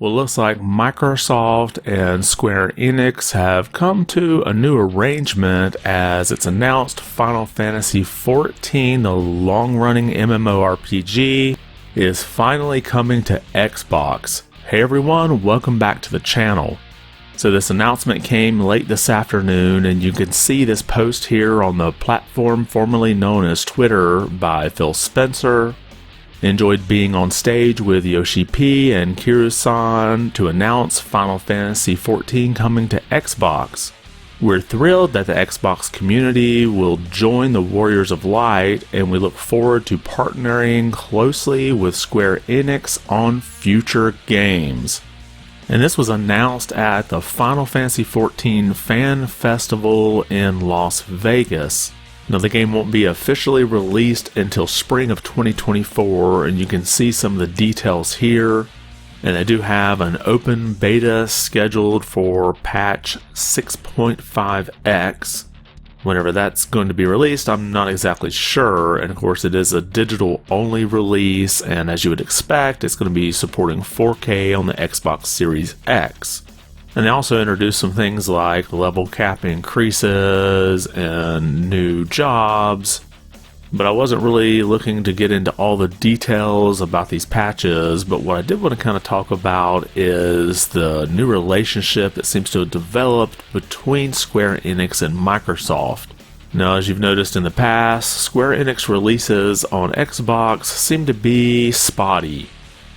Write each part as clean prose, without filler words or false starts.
Well, it looks like Microsoft and Square Enix have come to a new arrangement as it's announced Final Fantasy XIV, the long-running MMORPG, is finally coming to Xbox. Hey everyone, welcome back to the channel. So this announcement came late this afternoon, and you can see this post here on the platform formerly known as Twitter by Phil Spencer. Enjoyed being on stage with Yoshi P and Kiru-san to announce Final Fantasy XIV coming to Xbox. We're thrilled that the Xbox community will join the Warriors of Light, and we look forward to partnering closely with Square Enix on future games. And this was announced at the Final Fantasy XIV Fan Festival in Las Vegas. Now, the game won't be officially released until spring of 2024, and you can see some of the details here. And they do have an open beta scheduled for patch 6.5x. Whenever that's going to be released, I'm not exactly sure. And of course, it is a digital-only release, and as you would expect, it's going to be supporting 4K on the Xbox Series X. And they also introduced some things like level cap increases and new jobs, but I wasn't really looking to get into all the details about these patches. But what I did want to kind of talk about is the new relationship that seems to have developed between Square Enix and Microsoft. Now, as you've noticed in the past, Square Enix releases on Xbox seem to be spotty.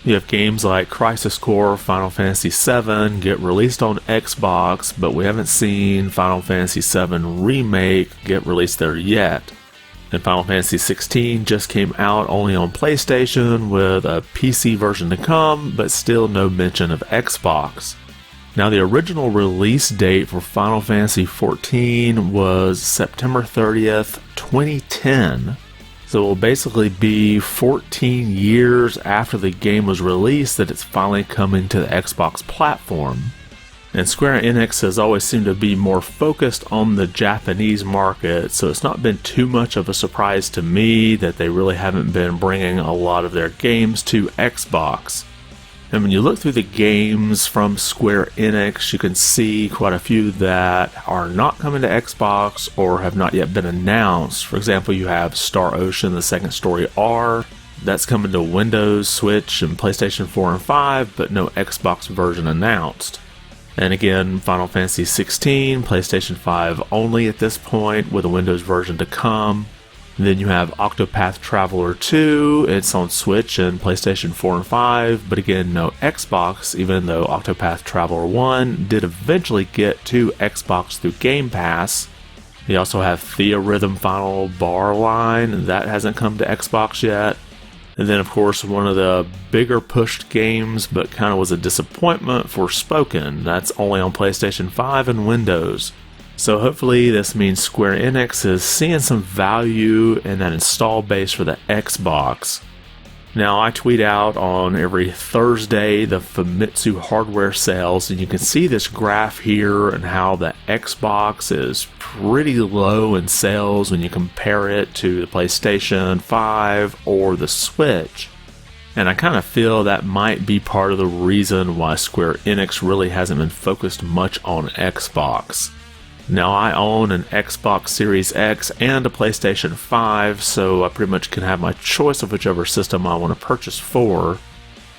You have games like Crisis Core, Final Fantasy VII get released on Xbox, but we haven't seen Final Fantasy VII Remake get released there yet. And Final Fantasy XVI just came out only on PlayStation with a PC version to come, but still no mention of Xbox. Now, the original release date for Final Fantasy XIV was September 30th, 2010. So it will basically be 14 years after the game was released that it's finally coming to the Xbox platform. And Square Enix has always seemed to be more focused on the Japanese market, so it's not been too much of a surprise to me that they really haven't been bringing a lot of their games to Xbox. And when you look through the games from Square Enix, you can see quite a few that are not coming to Xbox or have not yet been announced. For example, you have Star Ocean: The Second Story R. That's coming to Windows, Switch, and PlayStation 4 and 5, but no Xbox version announced. And again, Final Fantasy XVI, PlayStation 5 only at this point, with a Windows version to come. And then you have Octopath Traveler 2, it's on Switch and PlayStation 4 and 5, but again, no Xbox, even though Octopath Traveler 1 did eventually get to Xbox through Game Pass. You also have Theorhythm Final Bar Line, that hasn't come to Xbox yet. And then, of course, one of the bigger pushed games, but kind of was a disappointment, Forspoken. That's only on PlayStation 5 and Windows. So hopefully this means Square Enix is seeing some value in that install base for the Xbox. Now, I tweet out on every Thursday the Famitsu hardware sales, and you can see this graph here and how the Xbox is pretty low in sales when you compare it to the PlayStation 5 or the Switch. And I kind of feel that might be part of the reason why Square Enix really hasn't been focused much on Xbox. Now, I own an Xbox Series X and a PlayStation 5, so I pretty much can have my choice of whichever system I want to purchase for.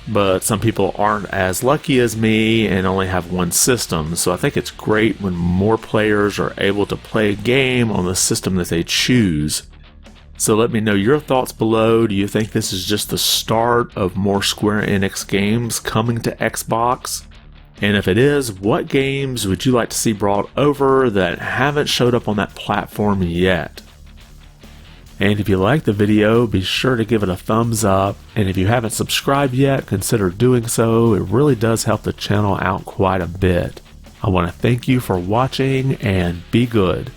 But some people aren't as lucky as me and only have one system, so I think it's great when more players are able to play a game on the system that they choose. So let me know your thoughts below. Do you think this is just the start of more Square Enix games coming to Xbox? And if it is, what games would you like to see brought over that haven't showed up on that platform yet? And if you liked the video, be sure to give it a thumbs up. And if you haven't subscribed yet, consider doing so. It really does help the channel out quite a bit. I want to thank you for watching, and be good.